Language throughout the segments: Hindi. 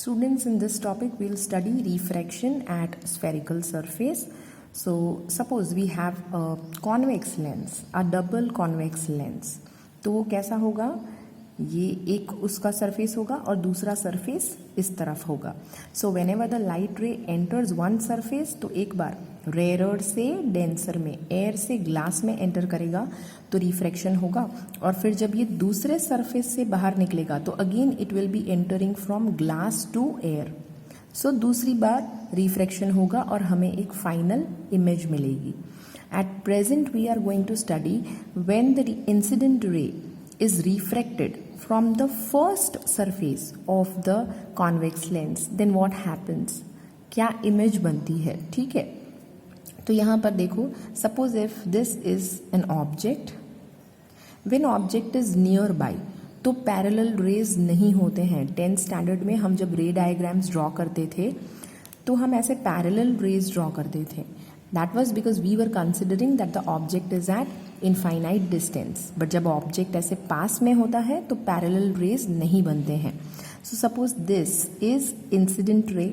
Students, in this topic we'll study refraction at spherical surface. So suppose we have a convex lens, a double convex lens. तो वो कैसा होगा, ये एक उसका सरफेस होगा और दूसरा सरफेस इस तरफ होगा. So when ever the light रे एंटर्स वन सरफेस, तो एक बार रेयर से डेंसर में, एयर से ग्लास में एंटर करेगा तो रिफ्रैक्शन होगा, और फिर जब ये दूसरे सरफेस से बाहर निकलेगा तो again it will be entering from glass to air. So दूसरी बार रिफ्रैक्शन होगा और हमें एक फाइनल इमेज मिलेगी. At present we are going to study when the incident ray is refracted from the first surface of the convex lens, then what happens, क्या इमेज बनती है. ठीक है, तो यहाँ पर देखो, suppose if this is an object, when object is nearby तो पैरेलल रेज नहीं होते हैं. 10th स्टैंडर्ड में हम जब रे डायग्राम्स ड्रॉ करते थे तो हम ऐसे पैरेलल रेज ड्रॉ करते थे. That was because we were considering that the object is at infinite distance. But जब object ऐसे पास में होता है तो parallel rays नहीं बनते हैं. So suppose this is incident ray.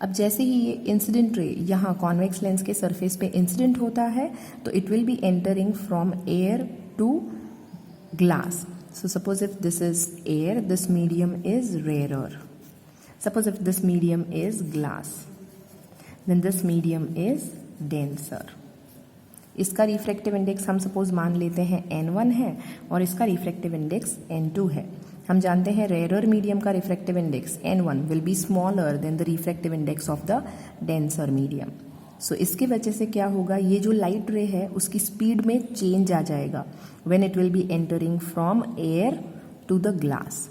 अब जैसे ही ये incident ray यहाँ convex lens के surface पे incident होता है तो it will be entering from air to glass. So suppose if this is air, this medium is rarer. Suppose if this medium is glass, then this medium is denser. इसका रिफ्रैक्टिव इंडेक्स हम सपोज मान लेते हैं n1 है और इसका रिफ्रैक्टिव इंडेक्स n2 है. हम जानते हैं रेयर मीडियम का refractive index n1 will be smaller than the refractive index of the denser medium. So इसके वजह से क्या होगा, ये जो लाइट रे है उसकी स्पीड में चेंज आ जाएगा when it will be entering from air to the glass.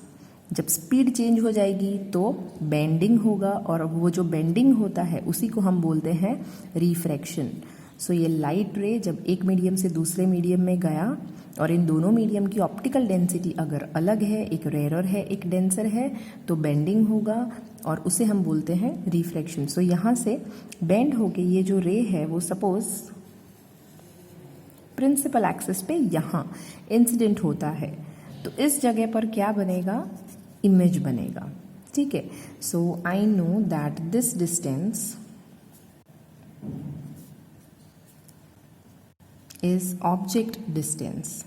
जब स्पीड चेंज हो जाएगी तो बेंडिंग होगा, और वो जो बेंडिंग होता है उसी को हम बोलते हैं रिफ्रैक्शन. सो ये लाइट रे जब एक मीडियम से दूसरे मीडियम में गया और इन दोनों मीडियम की ऑप्टिकल डेंसिटी अगर अलग है, एक रेयर है एक डेंसर है, तो बेंडिंग होगा और उसे हम बोलते हैं रिफ्रैक्शन. सो यहाँ से बेंड होके ये जो रे है वो सपोज प्रिंसिपल एक्सिस पे यहाँ इंसिडेंट होता है, तो इस जगह पर क्या बनेगा, इमेज बनेगा. ठीक है, so I know that this distance is object distance,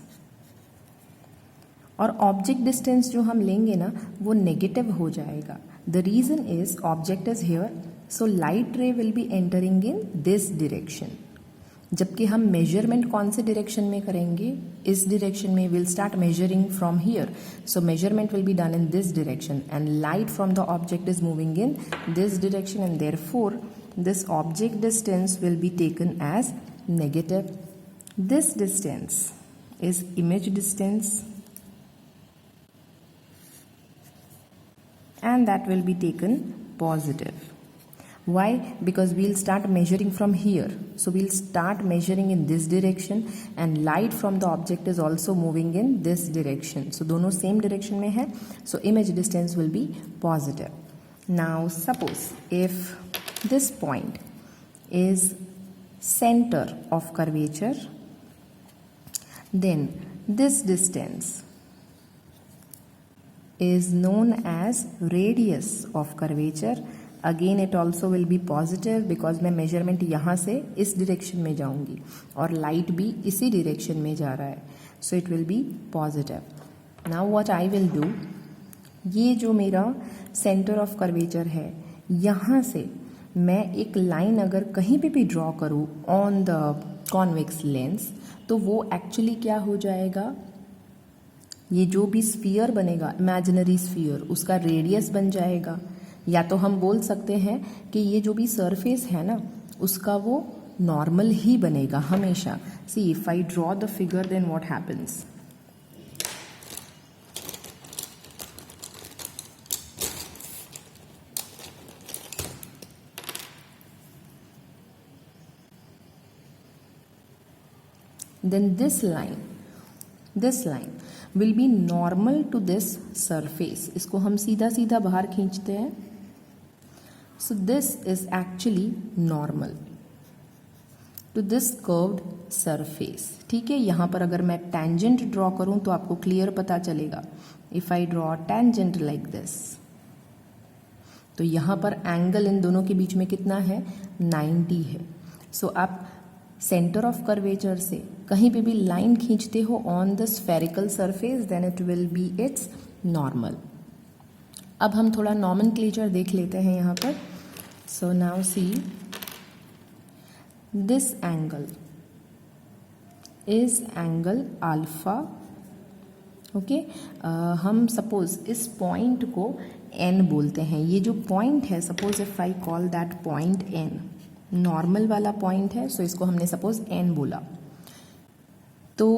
और ऑब्जेक्ट डिस्टेंस जो हम लेंगे ना वो नेगेटिव हो जाएगा. The reason is object is here, so light ray will be entering in this direction. जबकि हम मेजरमेंट कौन से डायरेक्शन में करेंगे, इस डायरेक्शन में. Will start measuring from here, so measurement will be done in this direction and light from the object is moving in this direction, and therefore this object distance will be taken as negative. This distance is image distance and that will be taken positive. Why? Because we'll start measuring from here. So we'll start measuring in this direction and light from the object is also moving in this direction. So दोनों same direction में है. So image distance will be positive. Now suppose if this point is center of curvature, then this distance is known as radius of curvature. Again it also will be positive because मैं measurement यहाँ से इस direction में जाऊँगी और light भी इसी direction में जा रहा है, so it will be positive. Now what I will do, ये जो मेरा center of curvature है यहाँ से मैं एक line अगर कहीं पे भी draw करूँ on the convex lens, तो वो actually क्या हो जाएगा, ये जो भी स्फीयर बनेगा, इमेजिनरी स्फीयर, उसका रेडियस बन जाएगा. या तो हम बोल सकते हैं कि ये जो भी सरफेस है ना उसका वो नॉर्मल ही बनेगा हमेशा. See if I draw the figure then what happens, then this line will be normal to this surface. इसको हम सीधा सीधा बाहर खींचते हैं. So this is actually normal to this curved surface. ठीक है, यहाँ पर अगर मैं tangent ड्रॉ करूँ तो आपको क्लियर पता चलेगा. If I draw tangent like this, तो यहाँ पर एंगल इन दोनों के बीच में कितना है, 90 है। सो आप सेंटर ऑफ कर्वेचर से कहीं पे भी लाइन खींचते हो on the spherical surface, then it will be its normal. अब हम थोड़ा नॉमेनक्लेचर देख लेते हैं यहाँ पर। So now see this angle is angle alpha. Okay, हम सपोज इस पॉइंट को n बोलते हैं। ये जो पॉइंट है, suppose if I call that point n, normal वाला पॉइंट है, सो इसको हमने सपोज n बोला। तो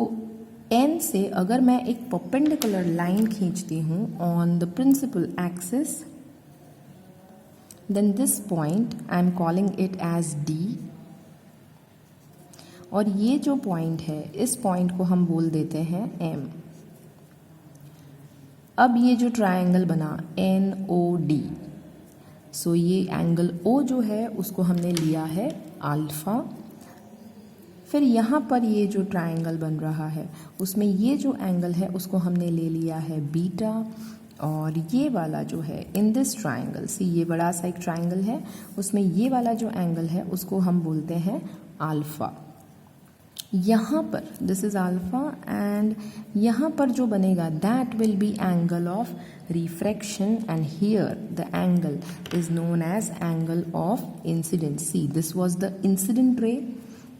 n से अगर मैं एक परपेंडिकुलर लाइन खींचती हूँ on the principal axis, then this point I am calling it as d, और ये जो पॉइंट है, इस पॉइंट को हम बोल देते हैं m। अब ये जो ट्रायंगल बना NOD, सो ये एंगल O जो है उसको हमने लिया है अल्फा। फिर यहाँ पर ये जो ट्रायंगल बन रहा है उसमें ये जो एंगल है उसको हमने ले लिया है बीटा, और ये वाला जो है इन दिस ट्रायंगल, सी ये बड़ा सा एक ट्रायंगल है, उसमें ये वाला जो एंगल है उसको हम बोलते हैं अल्फा। यहाँ पर दिस इज अल्फा, एंड यहाँ पर जो बनेगा that will be angle of refraction, and here the angle is known as angle of incident. See this was the incident ray,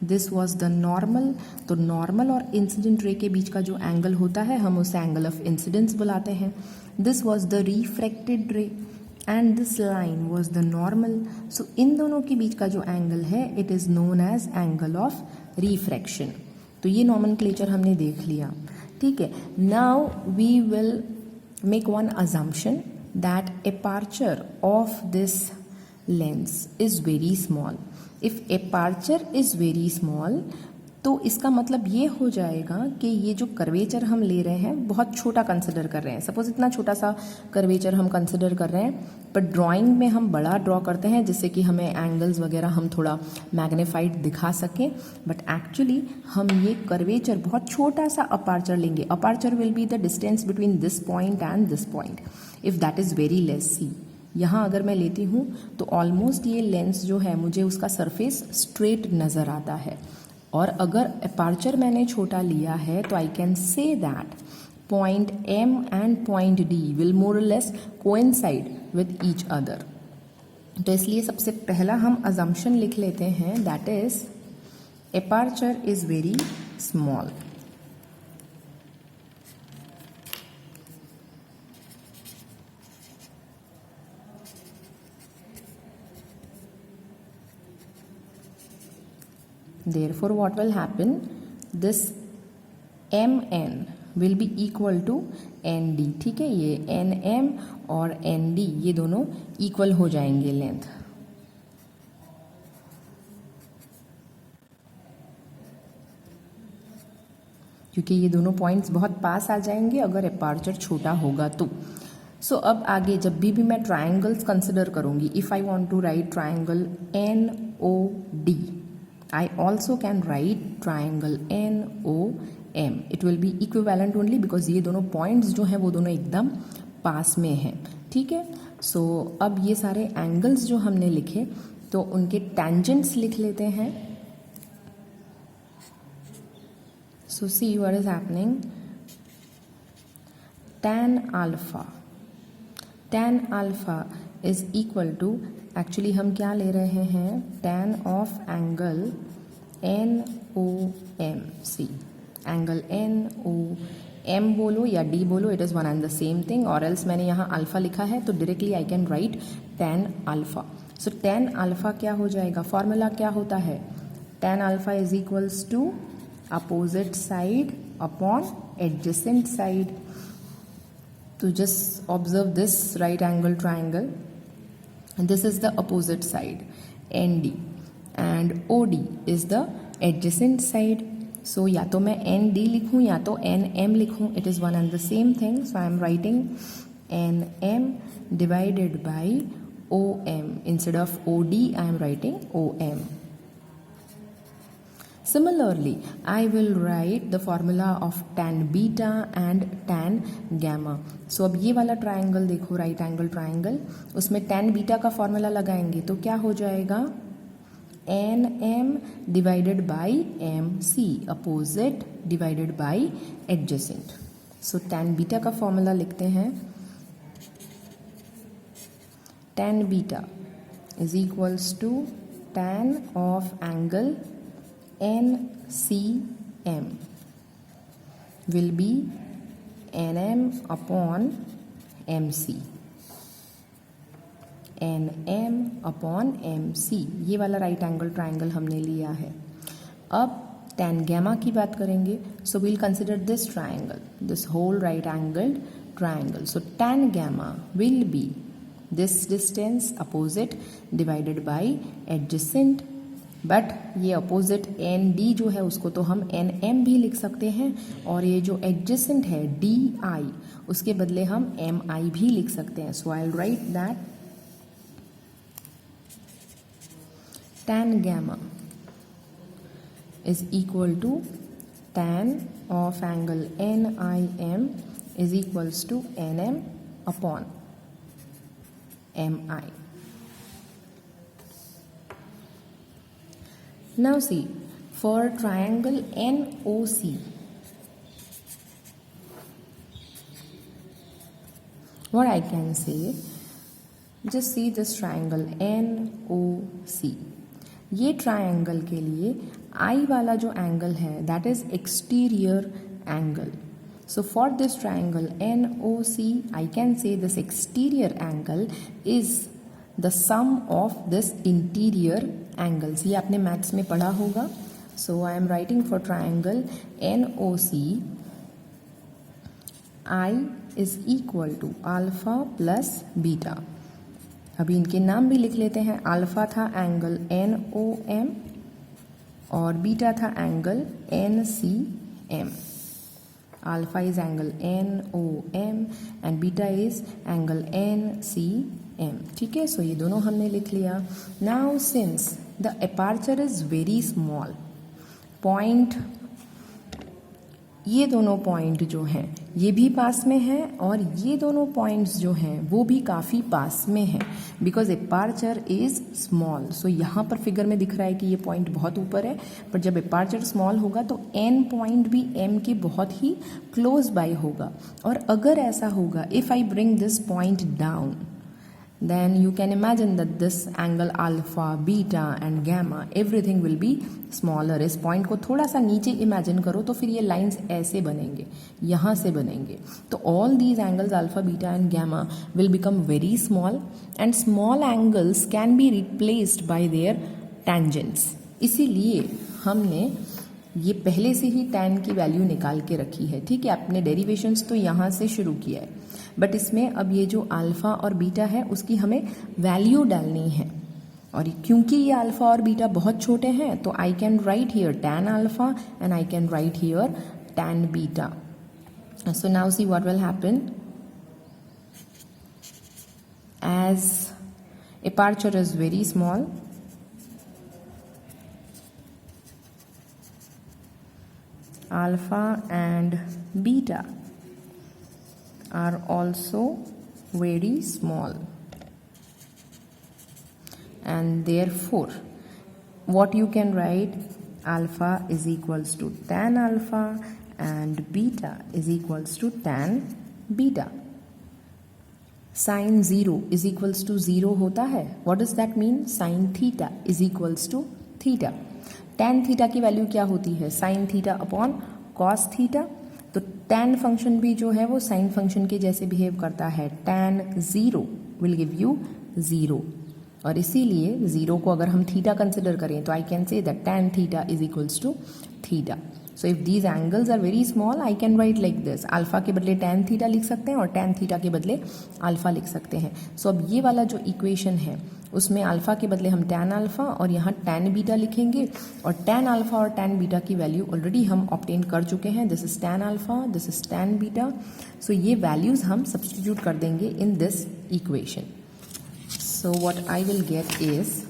this was the normal. तो नॉर्मल और इंसिडेंट रे के बीच का जो एंगल होता है हम उसे एंगल ऑफ इंसिडेंस बुलाते हैं। This was the refracted ray and this line was the normal. So इन दोनों के बीच का जो एंगल है it is known as angle of refraction. तो ये नॉमेनक्लेचर हमने देख लिया, ठीक है। Now we will make one assumption that aperture of this lens is very small. If aperture is very small, तो इसका मतलब ये हो जाएगा कि ये जो कर्वेचर हम ले रहे हैं बहुत छोटा कंसिडर कर रहे हैं। सपोज इतना छोटा सा कर्वेचर हम कंसिडर कर रहे हैं, पर ड्राइंग में हम बड़ा ड्रॉ करते हैं जिससे कि हमें एंगल्स वगैरह हम थोड़ा मैग्नीफाइड दिखा सकें, बट एक्चुअली हम ये कर्वेचर बहुत छोटा सा अपार्चर लेंगे। Aperture will be the distance between this point and this point. If that is very less, see यहाँ अगर मैं लेती हूँ तो ऑलमोस्ट ये लेंस जो है मुझे उसका सरफेस स्ट्रेट नज़र आता है, और अगर अपार्चर मैंने छोटा लिया है तो I can say that point M and point D will more or less coincide with each other. तो इसलिए सबसे पहला हम अजम्पशन लिख लेते हैं, that is aperture is very small. Therefore, what will happen? This MN will be equal to ND, ठीक है। ये NM और ND ये दोनों इक्वल हो जाएंगे लेंथ। क्योंकि ये दोनों पॉइंट्स बहुत पास आ जाएंगे अगर अपार्चर छोटा होगा तो। सो अब आगे जब भी मैं ट्रायंगल्स कंसिडर करूंगी, if I want to write triangle NOD, I also can write triangle NOM. It will be equivalent only because ये दोनों पॉइंट्स जो हैं वो दोनों एकदम पास में हैं, ठीक है। सो अब ये सारे एंगल्स जो हमने लिखे तो उनके टेंजेंट्स लिख लेते हैं। So see what is happening, tan alpha, tan alpha is equal to, actually हम क्या ले रहे हैं, tan of angle NOM। See angle NOM बोलो या D बोलो, it is one and the same thing, और एल्स मैंने यहाँ अल्फा लिखा है तो directly I can write tan alpha. So tan alpha क्या हो जाएगा, फॉर्मूला क्या होता है, tan alpha is equals to opposite side upon adjacent side. तो just observe this right angle triangle, this is the opposite side ND and OD is the adjacent side. So या तो मैं ND लिखूँ या तो NM लिखूँ, it is one and the same thing. So I am writing NM divided by OM. Instead of OD I am writing OM. Similarly, I will write the formula of tan beta and tan gamma. So अब ये वाला ट्राइंगल देखो, राइट एंगल ट्राइंगल, उसमें tan बीटा का फॉर्मूला लगाएंगे तो क्या हो जाएगा, NM divided by MC, opposite divided by adjacent. So tan beta का फॉर्मूला लिखते हैं, tan beta is equals to tan of angle NCM will be NM upon MC. NM upon MC, ये वाला राइट एंगल ट्राइंगल हमने लिया है. अब tan gamma की बात करेंगे, so we'll consider this triangle, this whole right angled triangle. So tan gamma will be this distance opposite divided by adjacent. But ये अपोजिट एन डी जो है उसको तो हम एन एम भी लिख सकते हैं, और ये जो एडजेसेंट है डी आई उसके बदले हम एम आई भी लिख सकते हैं. So I will write that tan gamma is equal to tan of angle NIM is equals to NM upon MI. Now see, for triangle NOC, what I can say, just see this triangle NOC. ये ट्राइंगल के लिए I वाला जो एंगल है that is exterior angle. So for this triangle NOC, I can say this exterior angle is the sum of this interior angles. ये आपने मैथ्स में पढ़ा होगा. So I am writing for triangle NOC, I is equal to alpha plus beta. अभी इनके नाम भी लिख लेते हैं. अल्फा था एंगल NOM और बीटा था angle NCM. Alpha is angle NOM and beta is angle NCM. ठीक है, सो ये दोनों हमने लिख लिया. Now since the aperture is very small, point, ये दोनों पॉइंट जो हैं ये भी पास में है और ये दोनों पॉइंट्स जो हैं वो भी काफ़ी पास में है, बिकॉज अपर्चर इज स्मॉल. सो यहाँ पर फिगर में दिख रहा है कि ये पॉइंट बहुत ऊपर है, पर जब अपर्चर स्मॉल होगा तो एन पॉइंट भी एम के बहुत ही क्लोज बाय होगा. और अगर ऐसा होगा, if I bring this point down, then you can imagine that this angle alpha, beta and gamma, everything will be smaller. इस पॉइंट को थोड़ा सा नीचे इमेजिन करो तो फिर ये लाइंस ऐसे बनेंगे, यहाँ से बनेंगे. तो all these angles alpha, beta and gamma will become very small and small angles can be replaced by their tangents. इसीलिए हमने ये पहले से ही tan की वैल्यू निकाल के रखी है. ठीक है, आपने डेरिवेशंस तो यहाँ से शुरू किया है, बट इसमें अब ये जो अल्फा और बीटा है उसकी हमें वैल्यू डालनी है. और क्योंकि ये अल्फा और बीटा बहुत छोटे हैं तो I can write here tan alpha and I can write here tan beta. So now see what will happen. As aperture is very small, alpha and beta are also very small, and therefore what you can write, alpha is equals to tan alpha and beta is equals to tan beta. Sin 0 is equals to 0 होता है. What does that mean? Sin theta is equals to theta. tan theta की वैल्यू क्या होती है? Sine theta upon cos theta. तो tan फंक्शन भी जो है वो साइन फंक्शन के जैसे बिहेव करता है. tan 0 विल गिव यू 0, और इसीलिए 0 को अगर हम थीटा कंसिडर करें तो I can say that tan theta is equals to theta. So if these angles are very small I can write like this. Alpha के बदले tan थीटा लिख सकते हैं और tan थीटा के बदले अल्फा लिख सकते हैं. सो अब ये वाला जो इक्वेशन है उसमें अल्फा के बदले हम tan अल्फा और यहाँ tan बीटा लिखेंगे, और tan अल्फा और tan बीटा की वैल्यू ऑलरेडी हम ऑब्टेन कर चुके हैं. This is tan alpha, this is tan beta. So ये वैल्यूज हम सब्स्टिट्यूट कर देंगे in this equation. So what I will get is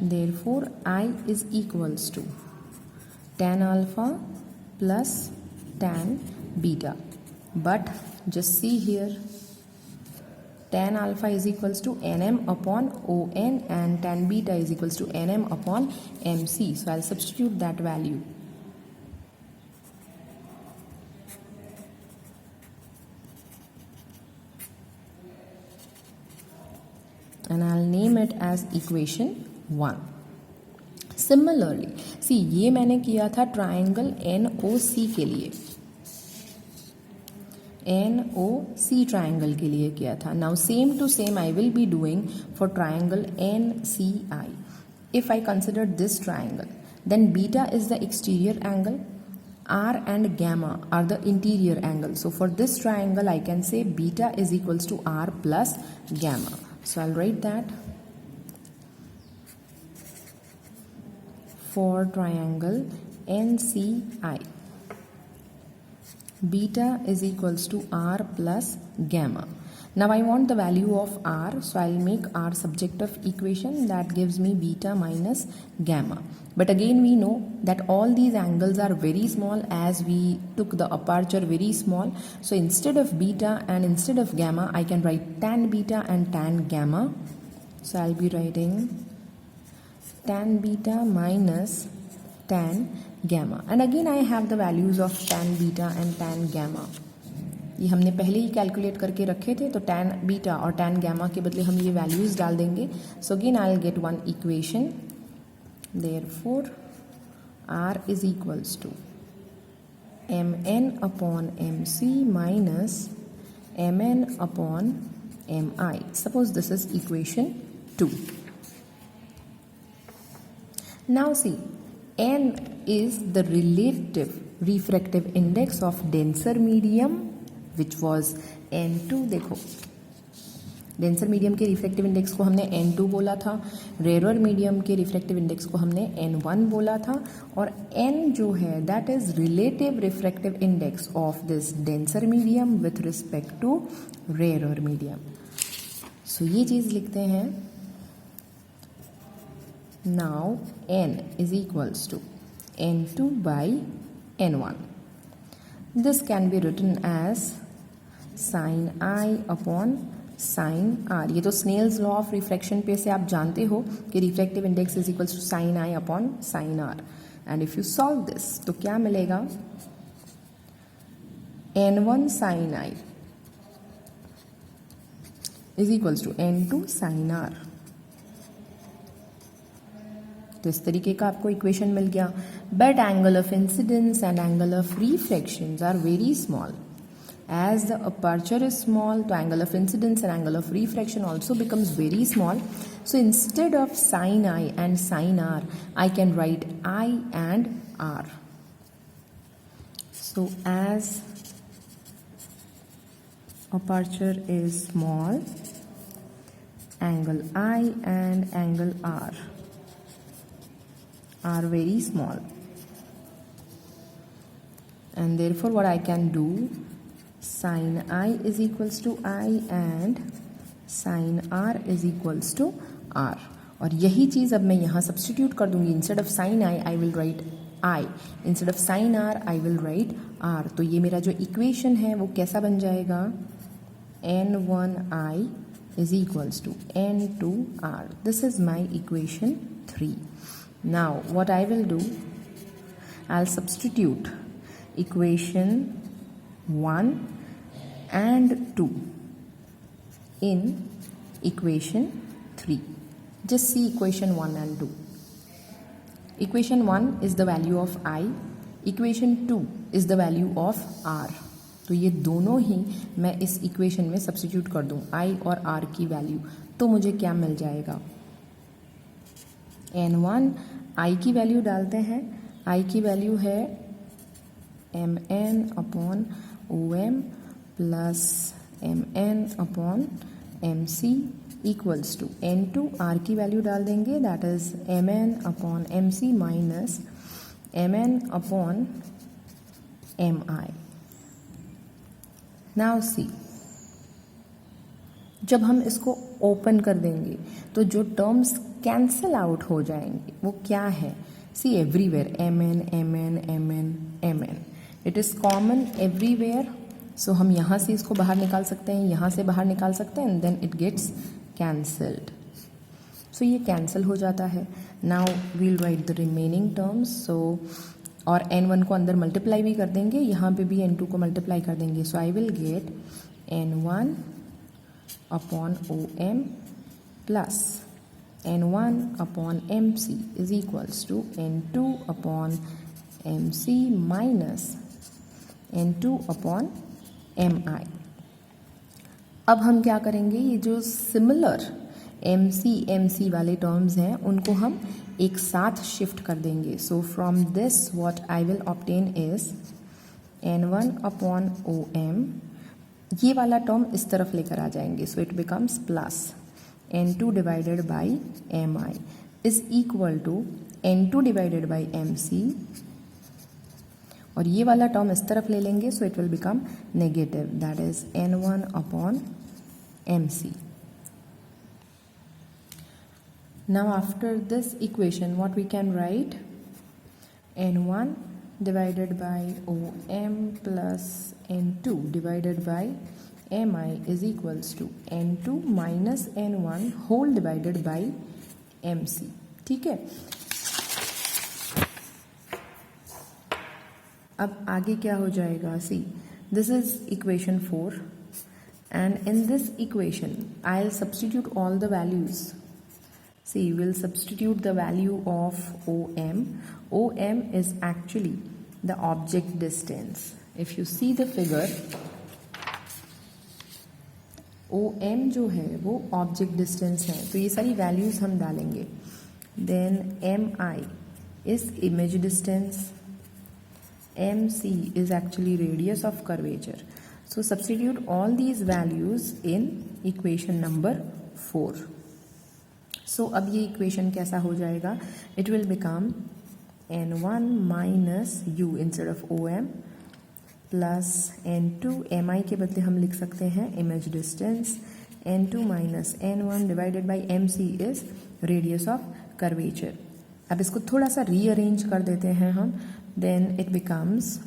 therefore I is equals to tan alpha plus tan beta. But just see here, tan alpha is equals to nm upon on and tan beta is equals to nm upon mc. So I'll substitute that value. And I'll name it as equation 1. Similarly, see ये मैंने किया था ट्राइंगल NOC के लिए, NOC ट्राइंगल के लिए किया था. Now same to same I will be doing for triangle NCI. If I consider this triangle, then beta is the exterior angle, R and gamma are the interior angle. So for this triangle I can say beta is equals to R plus gamma. So I'll write that for triangle NCI, beta is equals to R plus gamma. Now I want the value of R, so I'll make R subject of equation. That gives me beta minus gamma. But again we know that all these angles are very small as we took the aperture very small. So instead of beta and instead of gamma, I can write tan beta and tan gamma. So I'll be writing tan beta minus tan gamma. And again I have the values of tan beta and tan gamma. ये हमने पहले ही कैलकुलेट करके रखे थे, तो tan बीटा और tan gamma के बदले हम ये वैल्यूज़ डाल देंगे. So again I will get one equation. Therefore R is equals to mn upon mc minus mn upon mi. Suppose this is equation 2. Now see, n is the relative refractive index of denser medium, which was n2. देखो डेंसर मीडियम के रिफ्रैक्टिव इंडेक्स को हमने n2 बोला था, रेयर मीडियम के रिफ्रैक्टिव इंडेक्स को हमने n1 बोला था, और n जो है that is relative refractive index of this denser medium with respect to rare medium. So ये चीज़ लिखते हैं. Now n is equals to n2 by n1. This can be written as sin I upon sin R. ये तो स्नेल्स लॉ ऑफ रिफ्रैक्शन पे से आप जानते हो कि refractive index is equals to sin I upon sin R. And if you solve this तो क्या मिलेगा? n1 sin I is equals to n2 sin R. तो इस तरीके का आपको इक्वेशन मिल गया. But angle of incidence and angle of refraction are very small. As the aperture is small, the angle of incidence and angle of refraction also becomes very small. So instead of sin I and sin R, I can write I and R. So as aperture is small, angle I and angle R are very small, and therefore what I can do, sin I is equals to I and sin R is equals to R. और यही चीज़ अब मैं यहाँ सब्सटीट्यूट कर दूंगी. Instead of sin I I will right I, instead of sin R I will right R. तो ये मेरा जो इक्वेशन है वो कैसा बन जाएगा? n1I is equals to n2R. This is my equation 3. Now what I will do, I'll substitute equation 1 and 2 in equation 3. Just see equation 1 and 2. Equation 1 is the value of I, equation 2 is the value of R. तो ये दोनों ही मैं इस इक्वेशन में सब्स्टिट्यूट कर दूं, I और R की वैल्यू, तो मुझे क्या मिल जाएगा? n1 I की वैल्यू डालते हैं. I की वैल्यू है mn upon om plus mn upon mc equals to n2 R की वैल्यू डाल देंगे, that is mn upon mc minus mn upon mi. Now see, जब हम इसको ओपन कर देंगे तो जो टर्म्स कैंसिल आउट हो जाएंगे वो क्या है? See everywhere mn mn mn mn, it is common everywhere. So हम यहाँ से इसको बाहर निकाल सकते हैं, यहाँ से बाहर निकाल सकते हैं, and then it gets cancelled. So ये कैंसिल हो जाता है. Now we'll write the remaining terms. So और n1 को अंदर मल्टीप्लाई भी कर देंगे, यहाँ पे भी n2 को मल्टीप्लाई कर देंगे. So I will get n1 upon OM plus n1 upon MC is equals to n2 upon MC minus n2 upon MI. अब हम क्या करेंगे, ये जो सिमिलर MC वाले टर्म्स हैं उनको हम एक साथ शिफ्ट कर देंगे. So from this what I will obtain is n1 upon OM, ये वाला टर्म इस तरफ लेकर आ जाएंगे. So it becomes plus n2 divided by MI is equal to n2 divided by MC, और ये वाला टर्म इस तरफ ले लेंगे. So it will become negative, that is n1 upon MC. Now after this equation what we can write? n1 divided by OM plus n2 divided by MI is equals to n2 minus n1 whole divided by MC. ठीक है. अब आगे क्या हो जाएगा? See, this is equation 4 and in this equation I'll substitute all the values. See, we'll substitute the value of OM. OM is actually the object distance. If you see the figure, OM जो है वो object distance है, तो ये सारी values हम डालेंगे. Then MI is image distance. MC is actually radius of curvature. So substitute all these values in equation number 4. सो अब ये इक्वेशन कैसा हो जाएगा? It will become n1 minus u instead of OM plus n2, MI के बदले हम लिख सकते हैं image distance, n2 minus n1 divided by MC is radius of curvature. अब इसको थोड़ा सा रीअरेंज कर देते हैं हम. Then it becomes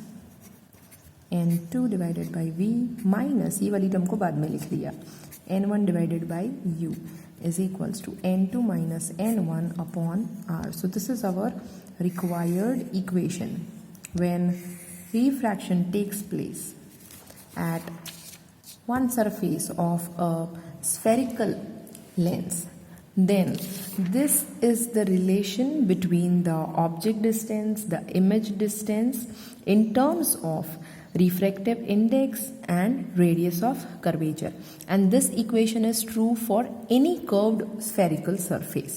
n2 divided by V minus, ये वाली टर्म को बाद में लिख लिया, n1 divided by U is equals to n2 minus n1 upon r. So this is our required equation. When refraction takes place at one surface of a spherical lens, then this is the relation between the object distance, the image distance in terms of refractive index and radius of curvature, and this equation is true for any curved spherical surface.